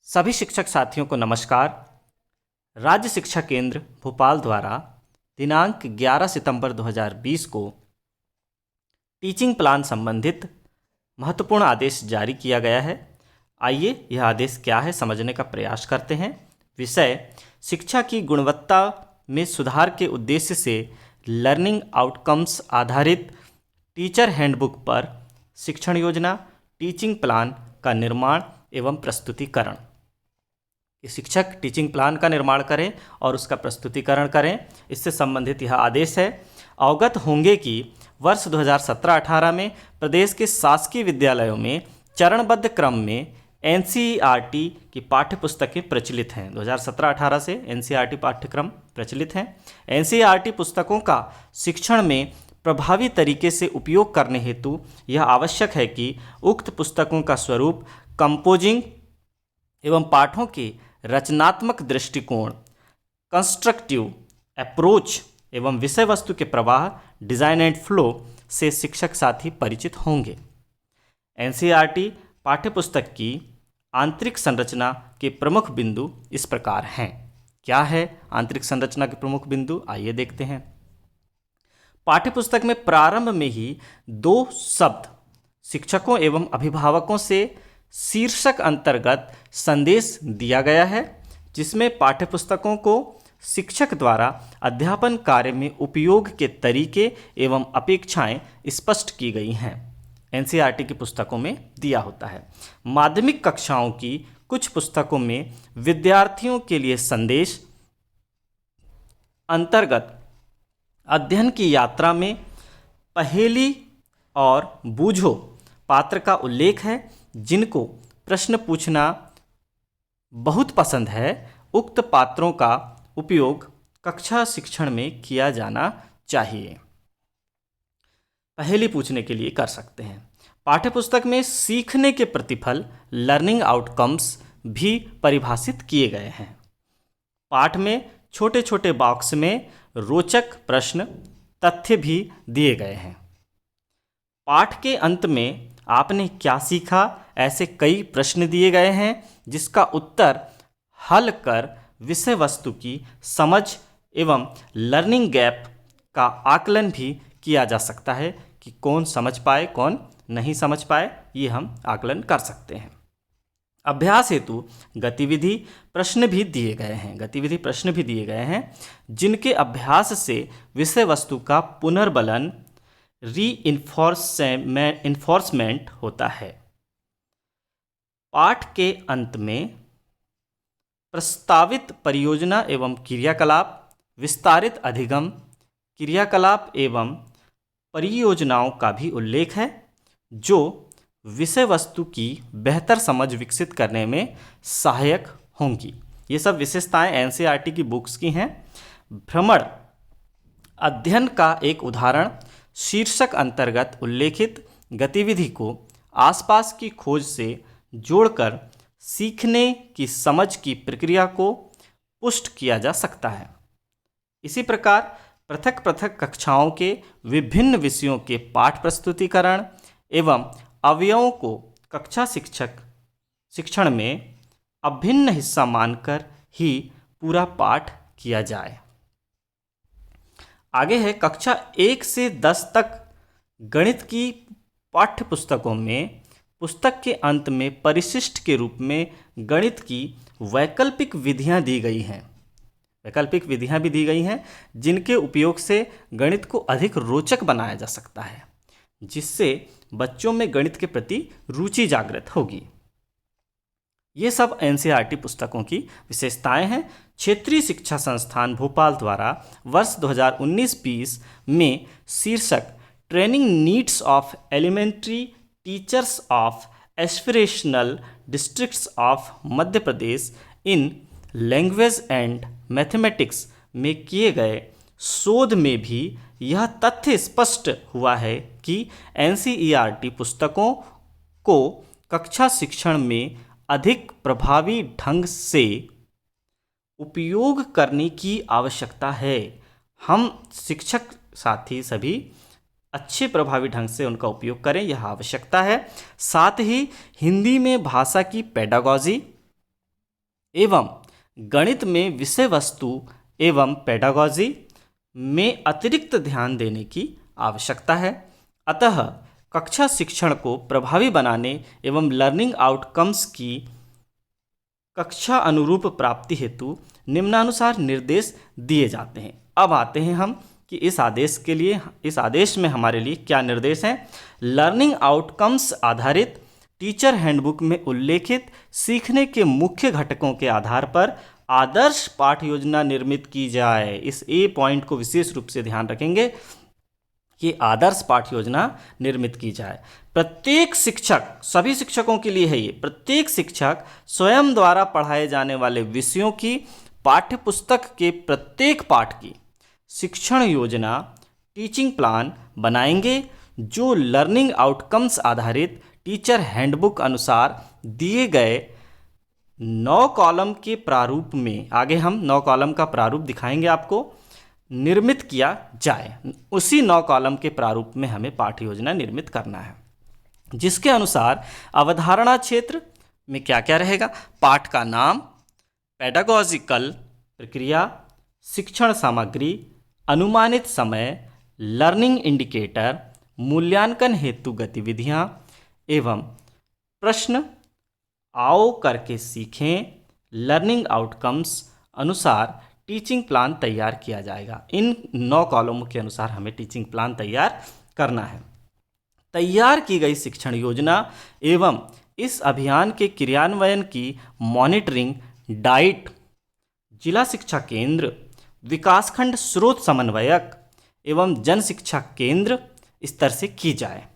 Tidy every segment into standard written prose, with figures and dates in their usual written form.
सभी शिक्षक साथियों को नमस्कार। राज्य शिक्षा केंद्र भोपाल द्वारा दिनांक 11 सितंबर 2020 को टीचिंग प्लान संबंधित महत्वपूर्ण आदेश जारी किया गया है। आइए यह आदेश क्या है समझने का प्रयास करते हैं। विषय शिक्षा की गुणवत्ता में सुधार के उद्देश्य से लर्निंग आउटकम्स आधारित टीचर हैंडबुक पर शिक्षण योजना टीचिंग प्लान का निर्माण एवं प्रस्तुतिकरण। शिक्षक टीचिंग प्लान का निर्माण करें और उसका प्रस्तुतिकरण करें, इससे संबंधित यह आदेश है। अवगत होंगे कि वर्ष 2017-18 में प्रदेश के शासकीय विद्यालयों में चरणबद्ध क्रम में एनसीईआरटी की पाठ्य पुस्तकें प्रचलित हैं। 2017-18 से एनसीईआरटी पाठ्यक्रम प्रचलित हैं। एनसीईआरटी पुस्तकों का शिक्षण में प्रभावी तरीके से उपयोग करने हेतु यह आवश्यक है कि उक्त पुस्तकों का स्वरूप, कंपोजिंग एवं पाठों के रचनात्मक दृष्टिकोण, कंस्ट्रक्टिव अप्रोच एवं विषय वस्तु के प्रवाह, डिज़ाइन एंड फ्लो से शिक्षक साथी परिचित होंगे। एनसीईआरटी पाठ्यपुस्तक की आंतरिक संरचना के प्रमुख बिंदु इस प्रकार हैं। क्या है आंतरिक संरचना के प्रमुख बिंदु, आइए देखते हैं। पाठ्यपुस्तक में प्रारंभ में ही 2 शब्द शिक्षकों एवं अभिभावकों से शीर्षक अंतर्गत संदेश दिया गया है, जिसमें पाठ्यपुस्तकों को शिक्षक द्वारा अध्यापन कार्य में उपयोग के तरीके एवं अपेक्षाएं स्पष्ट की गई हैं। एनसीईआरटी की पुस्तकों में दिया होता है। माध्यमिक कक्षाओं की कुछ पुस्तकों में विद्यार्थियों के लिए संदेश अंतर्गत अध्ययन की यात्रा में पहेली और बूझो पात्र का उल्लेख है, जिनको प्रश्न पूछना बहुत पसंद है। उक्त पात्रों का उपयोग कक्षा शिक्षण में किया जाना चाहिए। पहेली पूछने के लिए कर सकते हैं। पाठ्यपुस्तक में सीखने के प्रतिफल लर्निंग आउटकम्स भी परिभाषित किए गए हैं। पाठ में छोटे छोटे बॉक्स में रोचक प्रश्न तथ्य भी दिए गए हैं। पाठ के अंत में आपने क्या सीखा, ऐसे कई प्रश्न दिए गए हैं, जिसका उत्तर हल कर विषय वस्तु की समझ एवं लर्निंग गैप का आकलन भी किया जा सकता है कि कौन समझ पाए कौन नहीं समझ पाए, ये हम आकलन कर सकते हैं। अभ्यास हेतु गतिविधि प्रश्न भी दिए गए हैं, जिनके अभ्यास से विषय वस्तु का पुनर्बलन रीइंफोर्समेंट होता है। पाठ के अंत में प्रस्तावित परियोजना एवं क्रियाकलाप, विस्तारित अधिगम क्रियाकलाप एवं परियोजनाओं का भी उल्लेख है, जो विषय वस्तु की बेहतर समझ विकसित करने में सहायक होंगी। ये सब विशेषताएं एनसीईआरटी की बुक्स की हैं। भ्रमण अध्ययन का एक उदाहरण शीर्षक अंतर्गत उल्लेखित गतिविधि को आसपास की खोज से जोड़कर सीखने की समझ की प्रक्रिया को पुष्ट किया जा सकता है। इसी प्रकार पृथक पृथक कक्षाओं के विभिन्न विषयों के पाठ प्रस्तुतिकरण एवं अवयवों को कक्षा शिक्षण में अभिन्न हिस्सा मानकर ही पूरा पाठ किया जाए। आगे है कक्षा 1 से 10 तक गणित की पाठ्य पुस्तकों में पुस्तक के अंत में परिशिष्ट के रूप में गणित की वैकल्पिक विधियां भी दी गई हैं, जिनके उपयोग से गणित को अधिक रोचक बनाया जा सकता है, जिससे बच्चों में गणित के प्रति रुचि जागृत होगी। ये सब एनसीईआरटी पुस्तकों की विशेषताएं हैं। क्षेत्रीय शिक्षा संस्थान भोपाल द्वारा वर्ष 2019-20 में शीर्षक training needs of elementary teachers of aspirational districts of Madhya Pradesh in language and mathematics में किए गए शोध में भी यह तथ्य स्पष्ट हुआ है कि एनसीईआरटी पुस्तकों को कक्षा शिक्षण में अधिक प्रभावी ढंग से उपयोग करने की आवश्यकता है। हम शिक्षक साथी सभी अच्छे प्रभावी ढंग से उनका उपयोग करें, यह आवश्यकता है। साथ ही हिंदी में भाषा की पेडागॉजी एवं गणित में विषय वस्तु एवं पेडागॉजी में अतिरिक्त ध्यान देने की आवश्यकता है। अतः कक्षा शिक्षण को प्रभावी बनाने एवं लर्निंग आउटकम्स की कक्षा अनुरूप प्राप्ति हेतु निम्नानुसार निर्देश दिए जाते हैं। अब आते हैं हम कि इस आदेश में हमारे लिए क्या निर्देश हैं। लर्निंग आउटकम्स आधारित टीचर हैंडबुक में उल्लेखित सीखने के मुख्य घटकों के आधार पर आदर्श पाठ योजना निर्मित की जाए। इस ए पॉइंट को विशेष रूप से ध्यान रखेंगे कि आदर्श पाठ योजना निर्मित की जाए। प्रत्येक शिक्षक, सभी शिक्षकों के लिए है ये, प्रत्येक शिक्षक स्वयं द्वारा पढ़ाए जाने वाले विषयों की पाठ्य पुस्तक के प्रत्येक पाठ की शिक्षण योजना टीचिंग प्लान बनाएंगे, जो लर्निंग आउटकम्स आधारित टीचर हैंडबुक अनुसार दिए गए 9 कॉलम के प्रारूप में, आगे हम 9 कॉलम का प्रारूप दिखाएंगे आपको, निर्मित किया जाए। उसी 9 कॉलम के प्रारूप में हमें पाठ्य योजना निर्मित करना है, जिसके अनुसार अवधारणा क्षेत्र में क्या क्या रहेगा। पाठ का नाम, पेडागॉजिकल प्रक्रिया, शिक्षण सामग्री, अनुमानित समय, लर्निंग इंडिकेटर, मूल्यांकन हेतु गतिविधियां एवं प्रश्न, आओ करके सीखें, लर्निंग आउटकम्स अनुसार टीचिंग प्लान तैयार किया जाएगा। इन 9 कॉलमों के अनुसार हमें टीचिंग प्लान तैयार करना है। तैयार की गई शिक्षण योजना एवं इस अभियान के क्रियान्वयन की मॉनिटरिंग डाइट, जिला शिक्षा केंद्र, विकासखंड स्रोत समन्वयक एवं जन शिक्षा केंद्र स्तर से की जाए।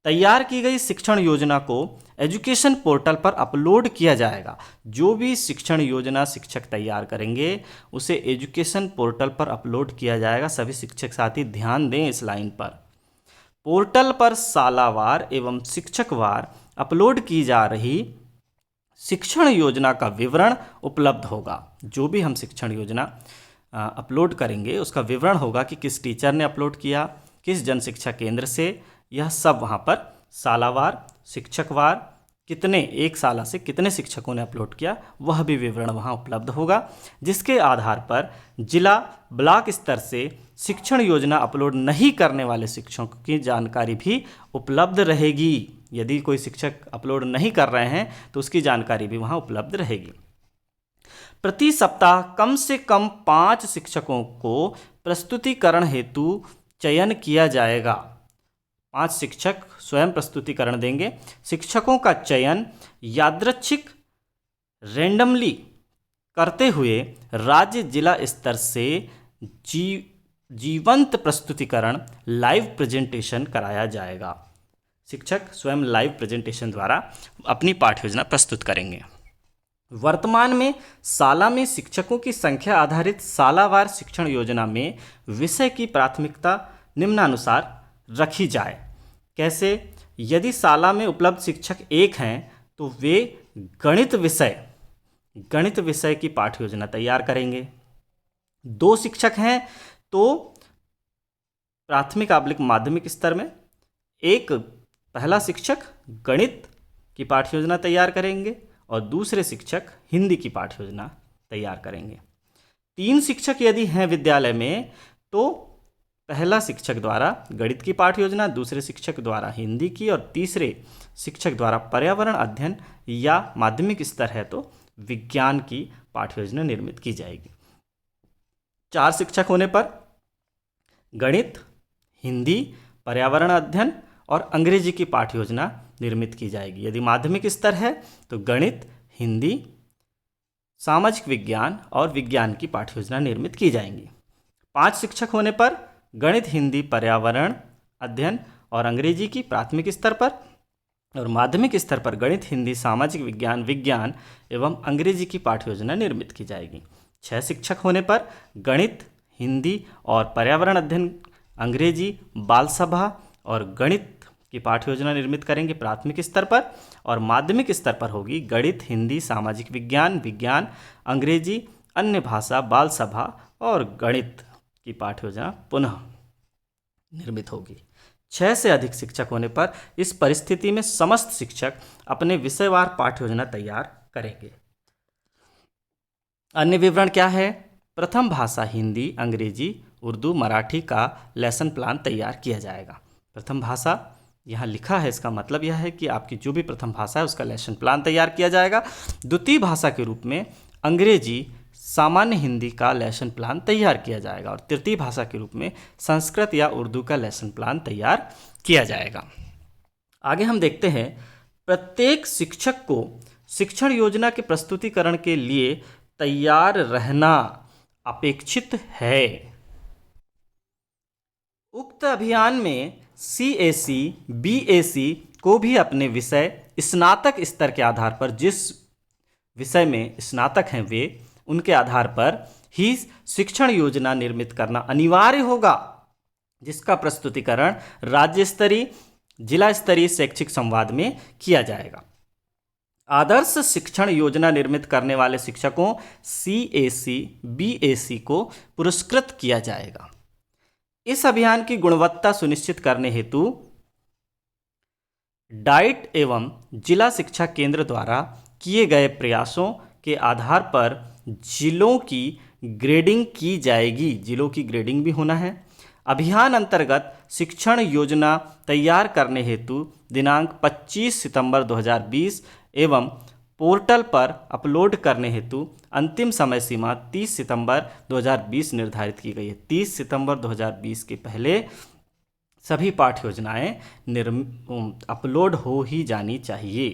तैयार की गई शिक्षण योजना को एजुकेशन पोर्टल पर अपलोड किया जाएगा। जो भी शिक्षण योजना शिक्षक तैयार करेंगे उसे एजुकेशन पोर्टल पर अपलोड किया जाएगा। सभी शिक्षक साथी ध्यान दें इस लाइन पर। पोर्टल पर सालावार एवं शिक्षकवार अपलोड की जा रही शिक्षण योजना का विवरण उपलब्ध होगा। जो भी हम शिक्षण योजना अपलोड करेंगे उसका विवरण होगा कि किस टीचर ने अपलोड किया, किस जन शिक्षा केंद्र से, यह सब वहाँ पर सालावार, शिक्षकवार, कितने एक साल से कितने शिक्षकों ने अपलोड किया, वह भी विवरण वहाँ उपलब्ध होगा। जिसके आधार पर जिला ब्लॉक स्तर से शिक्षण योजना अपलोड नहीं करने वाले शिक्षकों की जानकारी भी उपलब्ध रहेगी। यदि कोई शिक्षक अपलोड नहीं कर रहे हैं तो उसकी जानकारी भी वहाँ उपलब्ध रहेगी। प्रति सप्ताह कम से कम 5 शिक्षकों को प्रस्तुतिकरण हेतु चयन किया जाएगा। 5 शिक्षक स्वयं प्रस्तुतिकरण देंगे। शिक्षकों का चयन यादृच्छिक रैंडमली करते हुए राज्य जिला स्तर से जीवंत प्रस्तुतिकरण लाइव प्रेजेंटेशन कराया जाएगा। शिक्षक स्वयं लाइव प्रेजेंटेशन द्वारा अपनी पाठ्य योजना प्रस्तुत करेंगे। वर्तमान में साला में शिक्षकों की संख्या आधारित सालावार शिक्षण योजना में विषय की प्राथमिकता निम्नानुसार रखी जाए। कैसे? यदि साला में उपलब्ध शिक्षक 1 हैं तो वे गणित विषय की पाठ्य योजना तैयार करेंगे। 2 शिक्षक हैं तो प्राथमिक माध्यमिक स्तर में पहला शिक्षक गणित की पाठ्य योजना तैयार करेंगे और दूसरे शिक्षक हिंदी की पाठ्य योजना तैयार करेंगे। 3 शिक्षक यदि हैं विद्यालय में तो पहला शिक्षक द्वारा गणित की पाठ्य योजना, दूसरे शिक्षक द्वारा हिंदी की और तीसरे शिक्षक द्वारा पर्यावरण अध्ययन या माध्यमिक स्तर है तो विज्ञान की पाठ्य योजना निर्मित की जाएगी। 4 शिक्षक होने पर गणित, हिंदी, पर्यावरण अध्ययन और अंग्रेजी की पाठ्य योजना निर्मित की जाएगी। यदि माध्यमिक स्तर है तो गणित, हिंदी, सामाजिक विज्ञान और विज्ञान की पाठ्य योजना निर्मित की जाएंगी। 5 शिक्षक होने पर गणित, हिंदी, पर्यावरण अध्ययन और अंग्रेजी की प्राथमिक स्तर पर और माध्यमिक स्तर पर गणित, हिंदी, सामाजिक विज्ञान, विज्ञान एवं अंग्रेजी की पाठ्य योजना निर्मित की जाएगी। 6 शिक्षक होने पर गणित, हिंदी और पर्यावरण अध्ययन, अंग्रेजी, बाल सभा और गणित की पाठ्य योजना निर्मित करेंगे प्राथमिक स्तर पर और माध्यमिक स्तर पर होगी गणित, हिंदी, सामाजिक विज्ञान, विज्ञान, अंग्रेजी, अन्य भाषा, बाल सभा और गणित की पाठ्य योजना पुनः निर्मित होगी। 6 से अधिक शिक्षक होने पर इस परिस्थिति में समस्त शिक्षक अपने विषयवार पाठ्य योजना तैयार करेंगे। अन्य विवरण क्या है? प्रथम भाषा हिंदी, अंग्रेजी, उर्दू, मराठी का लेसन प्लान तैयार किया जाएगा। प्रथम भाषा यहाँ लिखा है, इसका मतलब यह है कि आपकी जो भी प्रथम भाषा है उसका लेसन प्लान तैयार किया जाएगा। द्वितीय भाषा के रूप में अंग्रेजी, सामान्य हिंदी का लेसन प्लान तैयार किया जाएगा और तृतीय भाषा के रूप में संस्कृत या उर्दू का लेसन प्लान तैयार किया जाएगा। आगे हम देखते हैं, प्रत्येक शिक्षक को शिक्षण योजना के प्रस्तुतिकरण के लिए तैयार रहना अपेक्षित है। उक्त अभियान में CAC, BAC को भी अपने विषय स्नातक स्तर के आधार पर, जिस विषय में स्नातक हैं वे, उनके आधार पर ही शिक्षण योजना निर्मित करना अनिवार्य होगा, जिसका प्रस्तुतिकरण राज्य स्तरीय, जिला स्तरीय शैक्षिक संवाद में किया जाएगा। आदर्श शिक्षण योजना निर्मित करने वाले शिक्षकों CAC, BAC को पुरस्कृत किया जाएगा। इस अभियान की गुणवत्ता सुनिश्चित करने हेतु डाइट एवं जिला शिक्षा केंद्र द्वारा किए गए प्रयासों के आधार पर जिलों की ग्रेडिंग की जाएगी। जिलों की ग्रेडिंग भी होना है। अभियान अंतर्गत शिक्षण योजना तैयार करने हेतु दिनांक 25 सितंबर 2020 एवं पोर्टल पर अपलोड करने हेतु अंतिम समय सीमा 30 सितंबर 2020 निर्धारित की गई है। 30 सितंबर 2020 के पहले सभी पाठ्य योजनाएं अपलोड हो ही जानी चाहिए।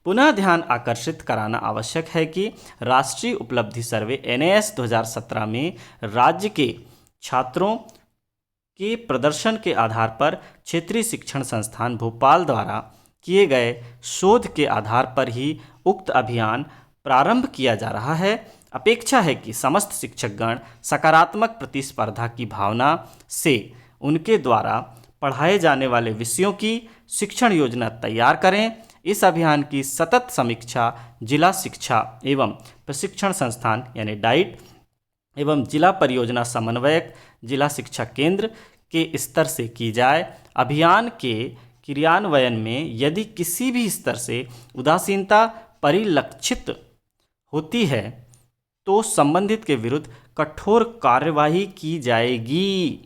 पुनः ध्यान आकर्षित कराना आवश्यक है कि राष्ट्रीय उपलब्धि सर्वे NAS 2017 में राज्य के छात्रों के प्रदर्शन के आधार पर क्षेत्रीय शिक्षण संस्थान भोपाल द्वारा किए गए शोध के आधार पर ही उक्त अभियान प्रारंभ किया जा रहा है। अपेक्षा है कि समस्त शिक्षकगण सकारात्मक प्रतिस्पर्धा की भावना से उनके द्वारा पढ़ाए जाने वाले विषयों की शिक्षण योजना तैयार करें। इस अभियान की सतत समीक्षा जिला शिक्षा एवं प्रशिक्षण संस्थान यानी डाइट एवं जिला परियोजना समन्वयक, जिला शिक्षा केंद्र के स्तर से की जाए। अभियान के क्रियान्वयन में यदि किसी भी स्तर से उदासीनता परिलक्षित होती है तो संबंधित के विरुद्ध कठोर कार्यवाही की जाएगी।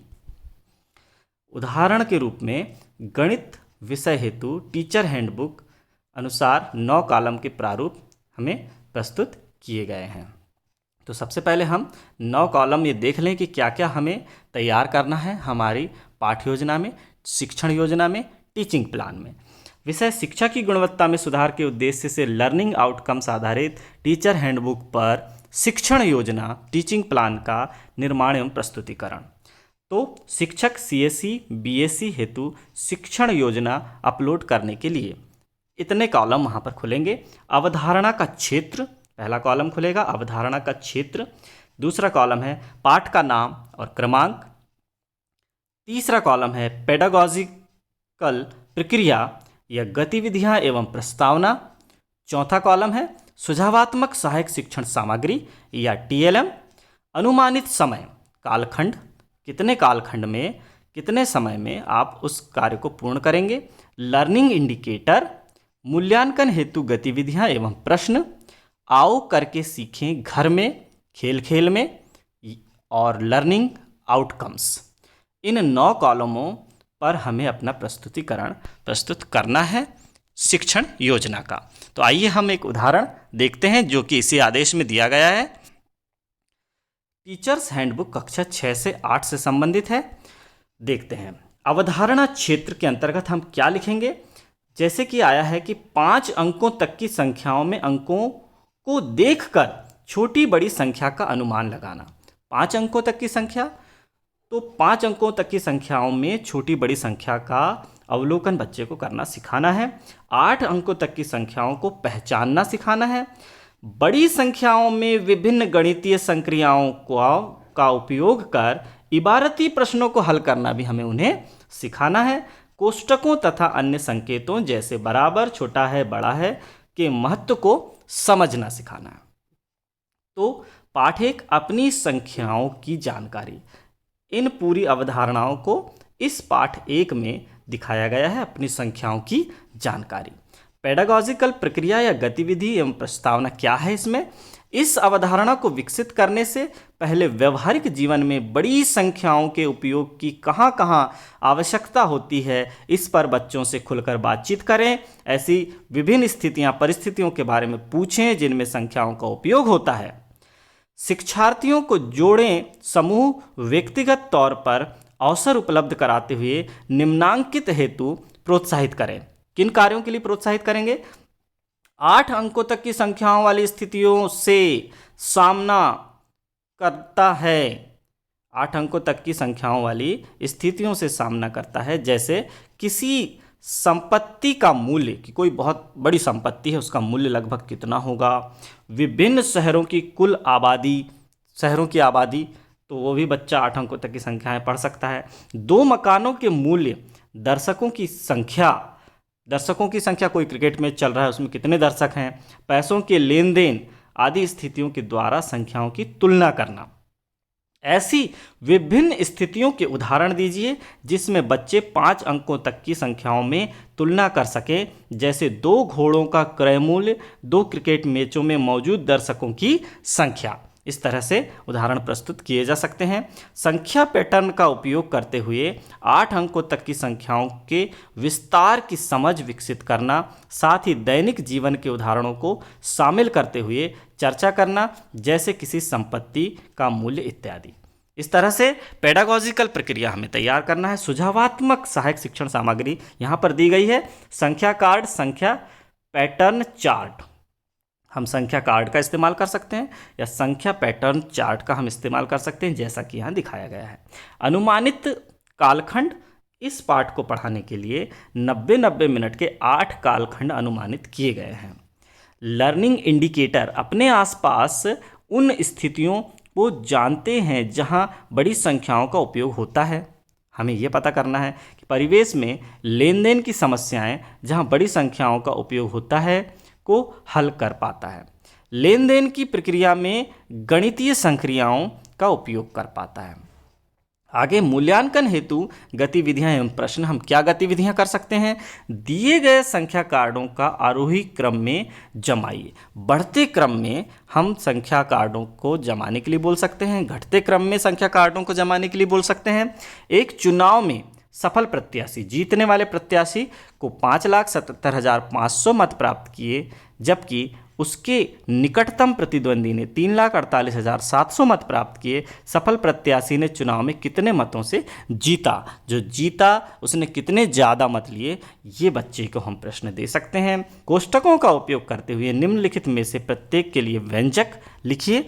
उदाहरण के रूप में गणित विषय हेतु टीचर हैंडबुक अनुसार 9 कॉलम के प्रारूप हमें प्रस्तुत किए गए हैं। तो सबसे पहले हम 9 कॉलम ये देख लें कि क्या क्या हमें तैयार करना है हमारी पाठ्य योजना में, शिक्षण योजना में, टीचिंग प्लान में। विषय शिक्षा की गुणवत्ता में सुधार के उद्देश्य से लर्निंग आउटकम्स आधारित टीचर हैंडबुक पर शिक्षण योजना, टीचिंग प्लान का निर्माण एवं प्रस्तुतिकरण। तो शिक्षक CAC, BAC हेतु शिक्षण योजना अपलोड करने के लिए इतने कॉलम वहाँ पर खुलेंगे। अवधारणा का क्षेत्र, पहला कॉलम खुलेगा अवधारणा का क्षेत्र। दूसरा कॉलम है पाठ का नाम और क्रमांक। तीसरा कॉलम है पेडागॉजिकल प्रक्रिया या गतिविधियां एवं प्रस्तावना। चौथा कॉलम है सुझावात्मक सहायक शिक्षण सामग्री या TLM। अनुमानित समय कालखंड, कितने कालखंड में कितने समय में आप उस कार्य को पूर्ण करेंगे। लर्निंग इंडिकेटर, मूल्यांकन हेतु गतिविधियां एवं प्रश्न। आओ करके सीखें घर में, खेल खेल में, और लर्निंग आउटकम्स। इन 9 कॉलमों पर हमें अपना प्रस्तुतिकरण प्रस्तुत करना है शिक्षण योजना का। तो आइए हम एक उदाहरण देखते हैं जो कि इसी आदेश में दिया गया है। टीचर्स हैंडबुक कक्षा 6 से 8 से संबंधित है। देखते हैं अवधारणा क्षेत्र के अंतर्गत हम क्या लिखेंगे। जैसे कि आया है कि 5 अंकों तक की संख्याओं में अंकों को देखकर छोटी बड़ी संख्या का अनुमान लगाना। 5 अंकों तक की संख्या, तो 5 अंकों तक की संख्याओं में छोटी बड़ी संख्या का अवलोकन बच्चे को करना सिखाना है। 8 अंकों तक की संख्याओं को पहचानना सिखाना है। बड़ी संख्याओं में विभिन्न गणितीय संक्रियाओं का उपयोग कर इबारती प्रश्नों को हल करना भी हमें उन्हें सिखाना है। कोष्टकों तथा अन्य संकेतों जैसे बराबर, छोटा है, बड़ा है के महत्व को समझना सिखाना है। तो पाठ 1 अपनी संख्याओं की जानकारी। इन पूरी अवधारणाओं को इस पाठ 1 में दिखाया गया है, अपनी संख्याओं की जानकारी। पेडागॉजिकल प्रक्रिया या गतिविधि एवं प्रस्तावना क्या है इसमें। इस अवधारणा को विकसित करने से पहले व्यवहारिक जीवन में बड़ी संख्याओं के उपयोग की कहाँ आवश्यकता होती है, इस पर बच्चों से खुलकर बातचीत करें। ऐसी विभिन्न परिस्थितियों के बारे में पूछें जिनमें संख्याओं का उपयोग होता है। शिक्षार्थियों को जोड़ें, समूह व्यक्तिगत तौर पर अवसर उपलब्ध कराते हुए निम्नांकित हेतु प्रोत्साहित करें। किन कार्यों के लिए प्रोत्साहित करेंगे? 8 अंकों तक की संख्याओं वाली स्थितियों से सामना करता है। 8 अंकों तक की संख्याओं वाली स्थितियों से सामना करता है, जैसे किसी संपत्ति का मूल्य, कि कोई बहुत बड़ी संपत्ति है, उसका मूल्य लगभग कितना होगा, विभिन्न शहरों की कुल आबादी, शहरों की आबादी, तो वो भी बच्चा 8 अंकों तक की संख्याएं पढ़ सकता है। 2 मकानों के मूल्य, दर्शकों की संख्या, कोई क्रिकेट मैच चल रहा है उसमें कितने दर्शक हैं, पैसों के लेन देन आदि स्थितियों के द्वारा संख्याओं की तुलना करना। ऐसी विभिन्न स्थितियों के उदाहरण दीजिए जिसमें बच्चे 5 अंकों तक की संख्याओं में तुलना कर सकें, जैसे 2 घोड़ों का क्रय मूल्य, 2 क्रिकेट मैचों में मौजूद दर्शकों की संख्या। इस तरह से उदाहरण प्रस्तुत किए जा सकते हैं। संख्या पैटर्न का उपयोग करते हुए 8 अंकों तक की संख्याओं के विस्तार की समझ विकसित करना, साथ ही दैनिक जीवन के उदाहरणों को शामिल करते हुए चर्चा करना, जैसे किसी संपत्ति का मूल्य इत्यादि। इस तरह से पेडागॉजिकल प्रक्रिया हमें तैयार करना है। सुझावात्मक सहायक शिक्षण सामग्री यहाँ पर दी गई है। संख्या कार्ड, संख्या पैटर्न चार्ट, हम संख्या कार्ड का इस्तेमाल कर सकते हैं या संख्या पैटर्न चार्ट का हम इस्तेमाल कर सकते हैं, जैसा कि यहाँ दिखाया गया है। अनुमानित कालखंड, इस पाठ को पढ़ाने के लिए 90 मिनट के 8 कालखंड अनुमानित किए गए हैं। लर्निंग इंडिकेटर, अपने आसपास उन स्थितियों को जानते हैं जहां बड़ी संख्याओं का उपयोग होता है। हमें यह पता करना है कि परिवेश में लेन देन की समस्याएं जहां बड़ी संख्याओं का उपयोग होता है को हल कर पाता है। लेन देन की प्रक्रिया में गणितीय संक्रियाओं का उपयोग कर पाता है। आगे मूल्यांकन हेतु गतिविधियां एवं प्रश्न। हम क्या गतिविधियां कर सकते हैं? दिए गए संख्या कार्डों का आरोही क्रम में जमाइए। बढ़ते क्रम में हम संख्या कार्डों को जमाने के लिए बोल सकते हैं, घटते क्रम में संख्या कार्डों को जमाने के लिए बोल सकते हैं। एक चुनाव में सफल प्रत्याशी, जीतने वाले प्रत्याशी को 5,77,500 मत प्राप्त किए, जबकि उसके निकटतम प्रतिद्वंदी ने 3,48,700 मत प्राप्त किए। सफल प्रत्याशी ने चुनाव में कितने मतों से जीता? जो जीता उसने कितने ज़्यादा मत लिए, ये बच्चे को हम प्रश्न दे सकते हैं। कोष्टकों का उपयोग करते हुए निम्नलिखित में से प्रत्येक के लिए व्यंजक लिखिए।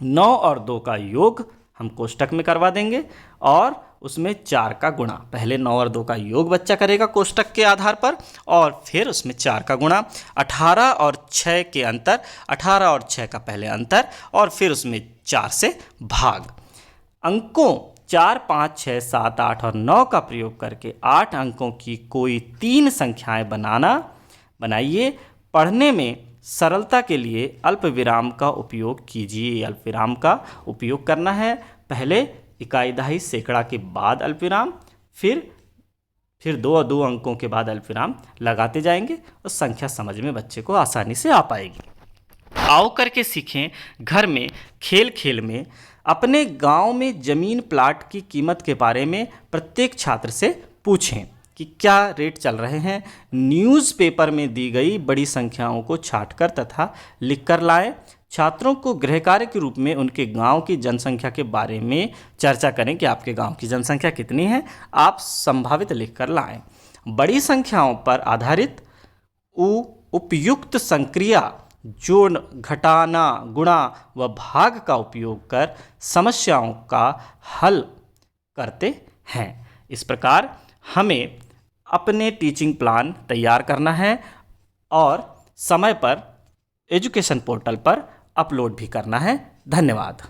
9 और 2 का योग हम कोष्टक में करवा देंगे और उसमें 4 का गुणा। पहले 9 और 2 का योग बच्चा करेगा कोष्टक के आधार पर और फिर उसमें 4 का गुणा। 18 और 6 के अंतर, 18 और 6 का पहले अंतर और फिर उसमें 4 से भाग। अंकों 4, 5, 6, 7, 8 और 9 का प्रयोग करके 8 अंकों की कोई 3 संख्याएं बनाइए। पढ़ने में सरलता के लिए अल्प विराम का उपयोग कीजिए। अल्प विराम का उपयोग करना है। पहले इकाई दहाई सैकड़ा के बाद अल्प विराम, फिर 2 अंकों के बाद अल्प विराम लगाते जाएंगे और संख्या समझ में बच्चे को आसानी से आ पाएगी। आओ करके सीखें घर में, खेल खेल में। अपने गांव में जमीन प्लाट की कीमत के बारे में प्रत्येक छात्र से पूछें कि क्या रेट चल रहे हैं। न्यूज़पेपर में दी गई बड़ी संख्याओं को छांटकर तथा लिखकर लाएं। छात्रों को गृह कार्य के रूप में उनके गांव की जनसंख्या के बारे में चर्चा करें कि आपके गांव की जनसंख्या कितनी है, आप संभावित लिखकर लाएं। बड़ी संख्याओं पर आधारित उपयुक्त संक्रिया जोड़, घटाना, गुणा व भाग का उपयोग कर समस्याओं का हल करते हैं। इस प्रकार हमें अपने टीचिंग प्लान तैयार करना है और समय पर एजुकेशन पोर्टल पर अपलोड भी करना है। धन्यवाद।